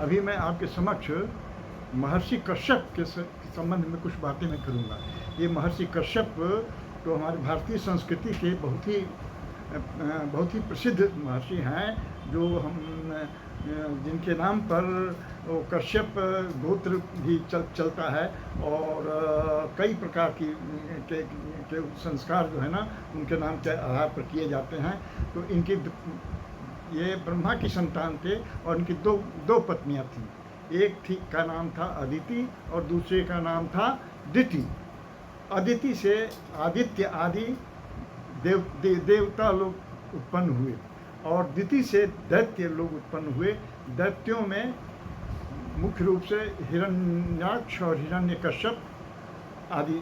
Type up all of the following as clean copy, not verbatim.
अभी मैं आपके समक्ष महर्षि कश्यप के संबंध में कुछ बातें मैं करूँगा। ये महर्षि कश्यप तो हमारी भारतीय संस्कृति के बहुत ही प्रसिद्ध महर्षि हैं, जो जिनके नाम पर वो कश्यप गोत्र भी चलता है, और कई प्रकार के संस्कार जो है ना उनके नाम के आधार पर किए जाते हैं। तो इनकी ये ब्रह्मा की संतान थे और इनकी दो पत्नियां थीं। एक थी का नाम था अदिति और दूसरे का नाम था दिति। अदिति से आदित्य आदि देवता लोग उत्पन्न हुए और दिति से दैत्य लोग उत्पन्न हुए। दैत्यों में मुख्य रूप से हिरण्याक्ष और हिरण्यकश्यप आदि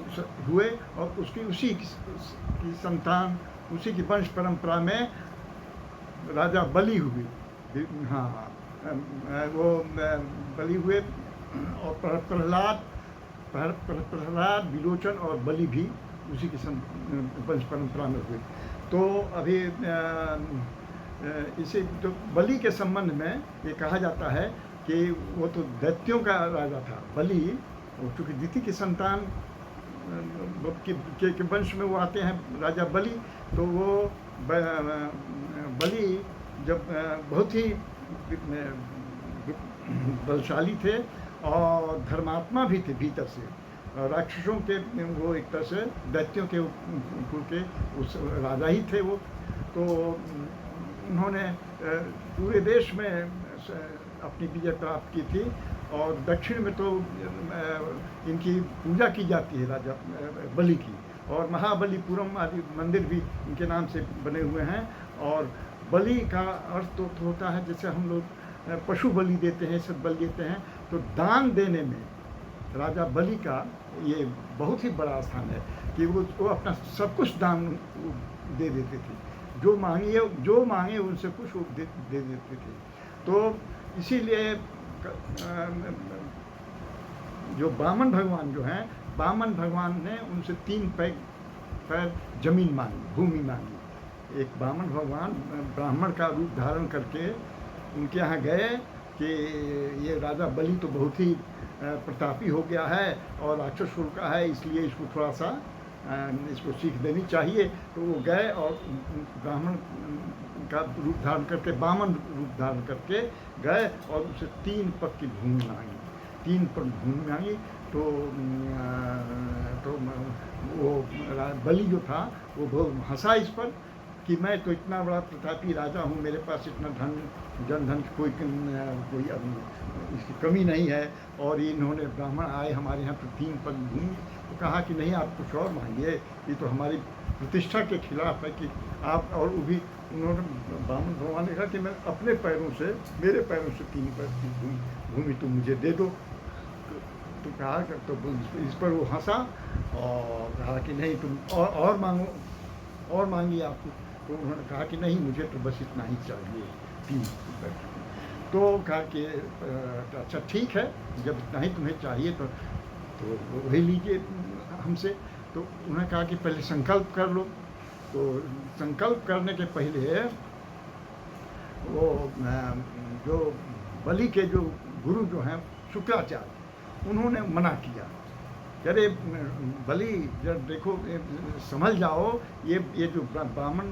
हुए, और उसी की संतान, उसी की वंश परंपरा में राजा बलि हुए। हाँ, वो बलि हुए, और प्रहलाद, विलोचन और बलि भी उसी की वंश परंपरा में हुए। तो अभी इसे तो बलि के संबंध में ये कहा जाता है कि वो तो दैत्यों का राजा था बलि, चूँकि दिति की संतान के वंश में वो आते हैं राजा बलि। तो वो बलि जब बहुत ही बलशाली थे और धर्मात्मा भी थे भीतर से, राक्षसों के वो एक तरह से दैत्यों के कुल के उस राजा ही थे वो। तो उन्होंने पूरे देश में अपनी विजय प्राप्त की थी, और दक्षिण में तो इनकी पूजा की जाती है राजा बलि की, और महाबलीपुरम आदि मंदिर भी इनके नाम से बने हुए हैं। और बलि का अर्थ तो होता है जैसे हम लोग पशु बलि देते हैं, सब बलि देते हैं, तो दान देने में राजा बलि का ये बहुत ही बड़ा स्थान है कि वो अपना सब कुछ दान दे देते थे। जो मांगे उनसे कुछ वो दे देते थे। तो इसीलिए जो वामन भगवान जो हैं, वामन भगवान ने उनसे 3 पैर जमीन मांगी, भूमि मांगी। एक वामन भगवान ब्राह्मण का रूप धारण करके उनके यहाँ गए कि ये राजा बलि तो बहुत ही प्रतापी हो गया है और राक्षस कुल का है, इसलिए इसको थोड़ा सा इसको सीख देनी चाहिए। तो वो गए और ब्राह्मण का रूप धारण करके, वामन रूप धारण करके गए और उसे 3 पग की भूमि मांगी, 3 पग भूमि मांगी। तो वो बलि जो था वो बहुत हंसा इस पर कि मैं तो इतना बड़ा प्रतापी राजा हूँ, मेरे पास इतना धन की कोई इसकी कमी नहीं है, और इन्होंने ब्राह्मण आए हमारे यहाँ तो 3 पग भूमि। तो कहा कि नहीं, आप कुछ और मांगिए, ये तो हमारी प्रतिष्ठा के खिलाफ है कि आप। और वो भी उन्होंने ब्राह्मण भगवान ने कहा कि मैं अपने पैरों से, मेरे पैरों से 3 पग की भूमि तुम मुझे दे दो। तो कहा तो इस पर वो हंसा और कहा कि नहीं, तुम और मांगो, और मांगिए आपको। तो उन्होंने कहा कि नहीं, मुझे तो बस इतना ही चाहिए, 3 पग। तो कहा कि अच्छा ठीक है, जब इतना ही तुम्हें चाहिए तो वही लीजिए हमसे। तो उन्होंने कहा कि पहले संकल्प कर लो। तो संकल्प करने के पहले वो जो बलि के जो गुरु जो हैं शुक्राचार्य, उन्होंने मना किया। अरे बलि, जब देखो समझ जाओ, ये जो ब्राह्मण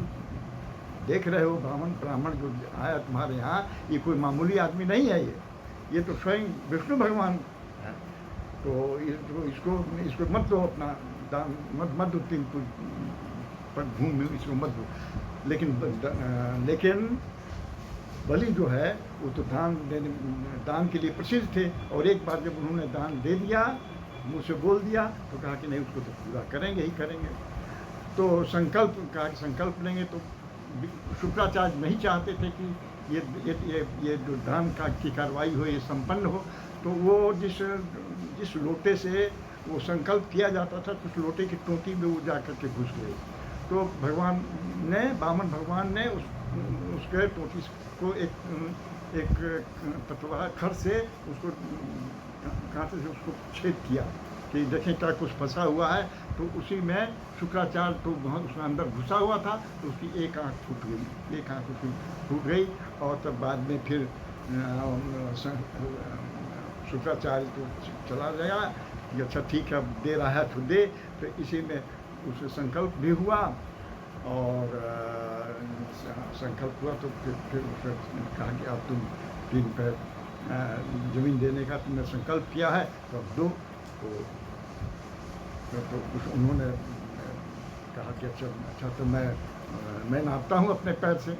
देख रहे हो, ब्राह्मण जो आया तुम्हारे यहाँ, ये कोई मामूली आदमी नहीं है, ये तो स्वयं विष्णु भगवान है। तो इसको मत दो, अपना दान मत दो, 3 पग भूमि इसको मत दो। लेकिन बलि जो है वो तो दान के लिए प्रसिद्ध थे, और एक बार जब उन्होंने दान दे दिया, मुँह से बोल दिया, तो कहा कि नहीं, उसको तो पूरा करेंगे ही करेंगे। तो कहा कि संकल्प लेंगे। तो शुक्राचार्य नहीं चाहते थे कि ये जो दान की कार्रवाई हो, ये संपन्न हो। तो वो जिस लोटे से वो संकल्प किया जाता था, कुछ लोटे की टोटी में वो जा करके घुस गए। तो वामन भगवान ने उसके टोटी को एक पतवार खर से उसको कांटे से उसको छेद किया कि देखें क्या कुछ फंसा हुआ है। तो उसी में शुक्राचार्य तो बहुत उसमें अंदर घुसा हुआ था, तो उसकी एक आँख फूट गई, और तब बाद में फिर शुक्राचार्य तो चला गया कि अच्छा ठीक है, अब दे रहा है तो दे। तो इसी में उसे संकल्प भी हुआ, और संकल्प हुआ तो फिर उसे कहा कि अब तुम 3 पैर ज़मीन देने का तुमने संकल्प किया है तो अब दो। तो उन्होंने कहा कि अच्छा तो मैं नापता हूँ अपने पैर से।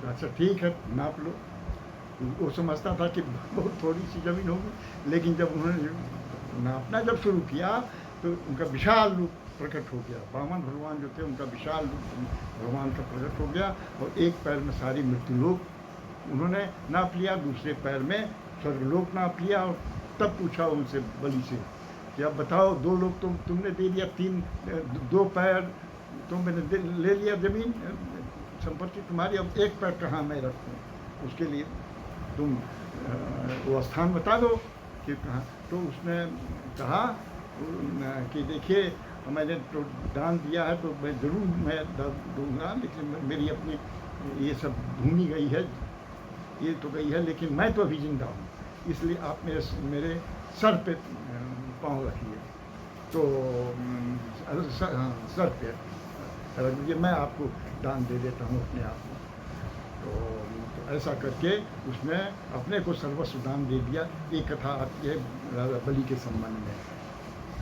तो अच्छा ठीक है, नाप लो। वो समझता था कि बहुत थोड़ी सी ज़मीन होगी, लेकिन जब उन्होंने नापना जब शुरू किया तो उनका विशाल रूप प्रकट हो गया। वामन भगवान जो थे उनका विशाल रूप भगवान का प्रकट हो गया, और एक पैर में सारी मृत्युलोक उन्होंने नाप लिया, दूसरे पैर में स्वर्गलोक नाप लिया। और तब पूछा उनसे बलि से कि अब बताओ, 2 लोग तुमने दे दिया, 2 पैर तुमने ले लिया ज़मीन, संपत्ति तुम्हारी, अब 1 पैर कहाँ मैं रखूँ? उसके लिए तुम वो स्थान बता दो कि कहाँ। तो उसने कहा कि देखिए, मैंने तो दान दिया है तो मैं ज़रूर मैं दूँगा, लेकिन मेरी अपनी ये सब भूमि गई है, ये तो गई है, लेकिन मैं तो अभी जिंदा हूँ, इसलिए आप मेरे सर पे पाँव रखिए। तो सर पे रख दीजिए, मैं आपको दान दे देता हूँ अपने आप को। तो ऐसा करके उसने अपने को सर्वस्व दान दे दिया। ये कथा आती है राजा बलि के संबंध में।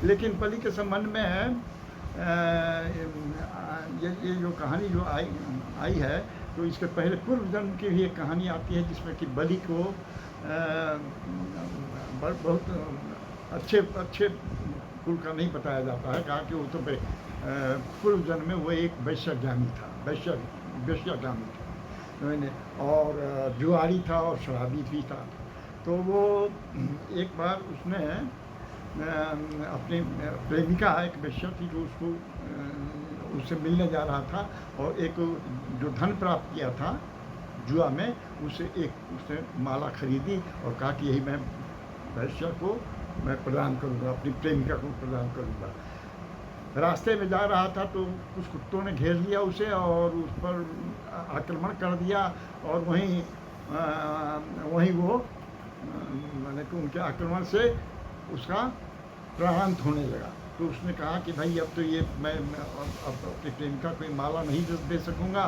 लेकिन बलि के संबंध में ये जो कहानी जो आई है, तो इसके पहले पूर्व जन्म की भी एक कहानी आती है, जिसमें कि बलि को बहुत अच्छे कुल का नहीं बताया जाता है। कहा कि वो तो पूर्व जन्म में वो एक वैश्यगामी था, वैश्यगामी था मैंने, और जुआरी था और शराबी भी था। तो वो एक बार उसने अपनी प्रेमिका, एक वैश्या थी जो उससे मिलने जा रहा था, और एक जो धन प्राप्त किया था जुआ में, उसने माला खरीदी और कहा कि यही मैं वैश्या को मैं प्रदान करूँगा, अपनी प्रेमिका को प्रदान करूँगा। रास्ते में जा रहा था तो कुछ कुत्तों ने घेर लिया उसे और उस पर आक्रमण कर दिया, और वहीं वो मैंने कि उनके आक्रमण से उसका प्राणांत होने लगा। तो उसने कहा कि भाई अब तो ये मैं अब अपनी प्रेमिका को माला नहीं दे सकूँगा।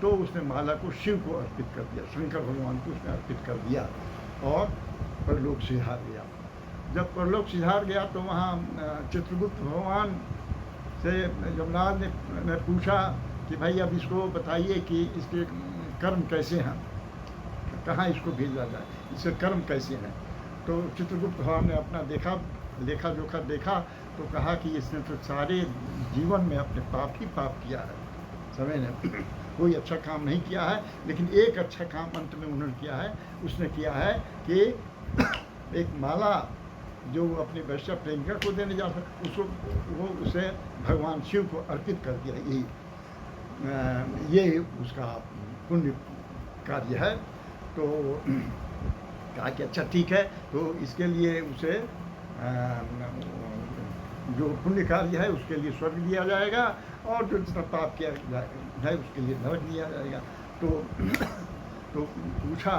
तो उसने माला को शिव को अर्पित कर दिया, शंकर भगवान को उसने अर्पित कर दिया, और परलोक सिधार गया। जब परलोक सिधार गया तो वहाँ चित्रगुप्त भगवान से यमराज ने पूछा कि भाई अब इसको बताइए कि इसके कर्म कैसे हैं, कहाँ इसको भेजा जाए, इसके कर्म कैसे हैं। तो चित्रगुप्त भगवान ने अपना लेखा जोखा देखा, तो कहा कि इसने तो सारे जीवन में अपने पाप ही पाप किया है, समय ने कोई अच्छा काम नहीं किया है, लेकिन एक अच्छा काम अंत में उन्होंने किया है। उसने किया है कि एक माला जो अपनी वैश्या प्रेमिका को देने जा सकता, वो उसे भगवान शिव को अर्पित कर दिया। ये उसका पुण्य कार्य है। तो कहा कि अच्छा ठीक है, तो इसके लिए उसे जो पुण्य कार्य है उसके लिए स्वर्ग दिया जाएगा, और जो जितना पाप किया है उसके लिए नरक दिया जाएगा। तो पूछा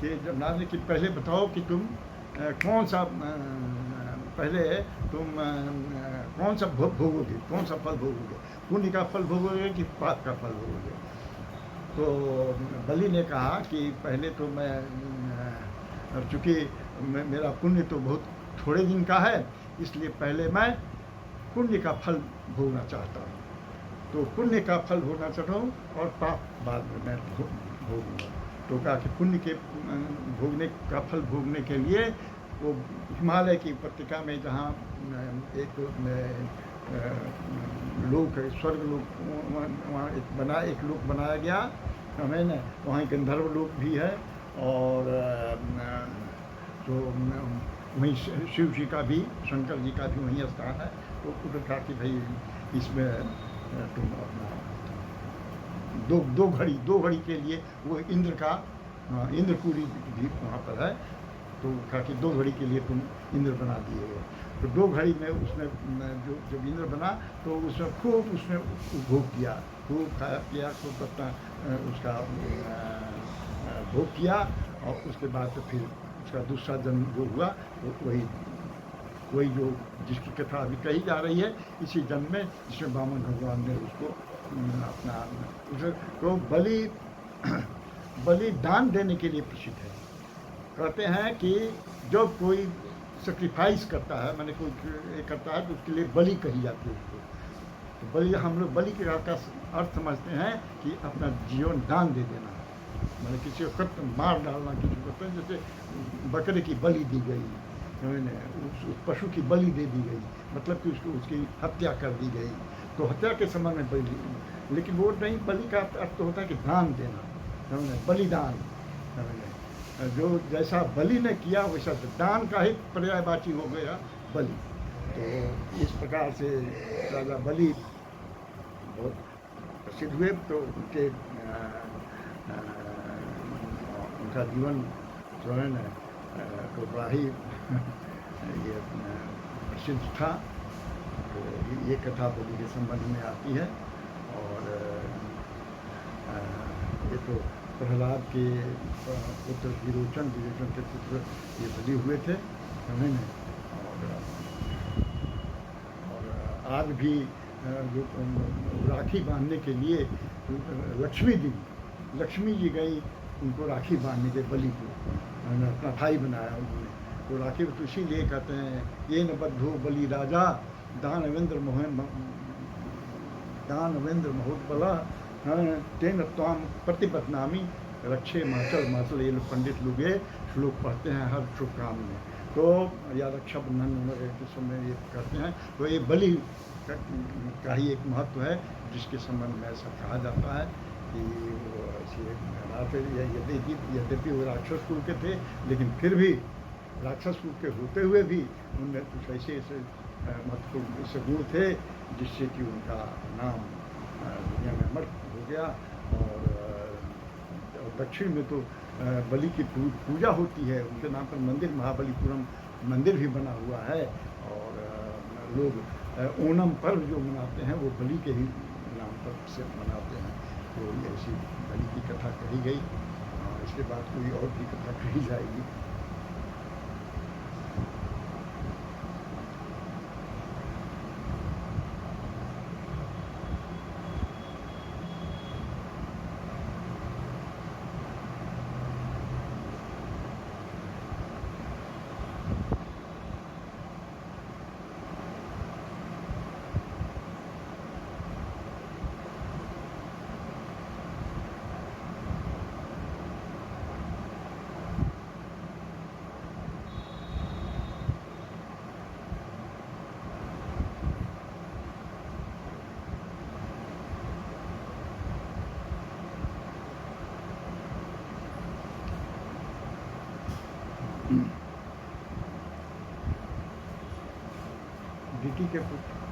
कि जमराज ने कि पहले बताओ कि तुम कौन सा भोगोगे, कौन सा फल भोगोगे, पुण्य का फल भोगोगे कि पाप का फल भोगोगे। तो बलि ने कहा कि पहले तो मैं चूँकि मेरा पुण्य तो बहुत थोड़े दिन का है, इसलिए पहले मैं पुण्य का फल भोगना चाहता हूँ। तो पुण्य का फल भोगना चाहता हूँ और पाप बाद में मैं भोगूँगा। तो कहा कि पुण्य के भोगने का फल भोगने के लिए वो हिमालय की उपत्यका में जहाँ एक लोक है, स्वर्ग लोक, वहाँ एक लोक बनाया गया हमें न, वहाँ गंधर्व लोक भी है, और तो वहीं शिव जी का भी, शंकर जी का भी वहीं स्थान है। तो उन्होंने कहा कि भाई इसमें तुम अपना दो घड़ी के लिए वो इंद्र का इंद्रपुरी भी वहाँ पर है। तो कहा कि 2 घड़ी के लिए तुम इंद्र बना दिए गए। तो 2 घड़ी में उसने जब इंद्र बना तो उसमें खूब उसने भोग किया, खूब खाया पिया, खूब अपना उसका भोग किया, और उसके बाद तो फिर उसका दूसरा जन्म जो हुआ वो वही जो जिसकी कथा अभी कही जा रही है, इसी जन्म में जिसमें वामन भगवान ने उसको अपना तो बलिदान देने के लिए प्रसिद्ध है। कहते हैं कि जब कोई सेक्रीफाइस करता है, मैंने कोई ये करता है, तो उसके लिए बलि कही जाती है उसको। तो बलि, हम लोग बलि के का अर्थ समझते हैं कि अपना जीवन दान दे देना, मैंने किसी को खत्म मार डालना, किसी को जैसे बकरे की बलि दी गई, उस पशु की बलि दे दी गई, मतलब कि उसकी हत्या कर दी गई, तो हत्या के समय में बलि। लेकिन वो नहीं, बलि का अर्थ होता है कि दान देना, समझे, बलिदान, समझे, जो जैसा बलि ने किया वैसा दान का ही पर्यायवाची हो गया बलि। तो इस प्रकार से राजा बलि बहुत प्रसिद्ध हुए। तो उनका जीवन जो है ना तो बड़ा ही ये प्रसिद्ध था। तो ये कथा बलि के संबंध में आती है। और ये तो प्रहलाद के पुत्र विरोचन के पुत्र ये बलि हुए थे, समझे ना। और आज भी जो राखी बांधने के लिए लक्ष्मी जी गई उनको राखी बांधने के बलि को, अपना भाई बनाया उन्होंने। तो राखी तो इसीलिए कहते हैं ये न बद्धो बलि राजा दानवेंद्र महोत्बला तेन त्वाम प्रतिपत्नामी रक्षे माचल। ये लोग पंडित लोग ये श्लोक पढ़ते हैं हर शुभ काम में। तो या रक्षाबंधन के समय ये कहते हैं। तो ये बलि का ही एक महत्व है जिसके संबंध में ऐसा कहा जाता है कि यद्यपि वो राक्षस कुल के थे, लेकिन फिर भी राक्षस कुल के होते हुए भी उनमें कुछ ऐसे महत्वपूर्ण ऐसे गुण थे जिससे कि उनका नाम दुनिया में अमर हो गया। और दक्षिण में तो बलि की पूजा होती है, उनके नाम पर मंदिर, महाबलीपुरम मंदिर भी बना हुआ है। और लोग ओणम पर्व जो मनाते हैं वो बलि के ही नाम पर से मनाते हैं। तो ऐसी बलि की कथा कही गई। इसके बाद कोई और भी कथा कही जाएगी। विकी के पुत्र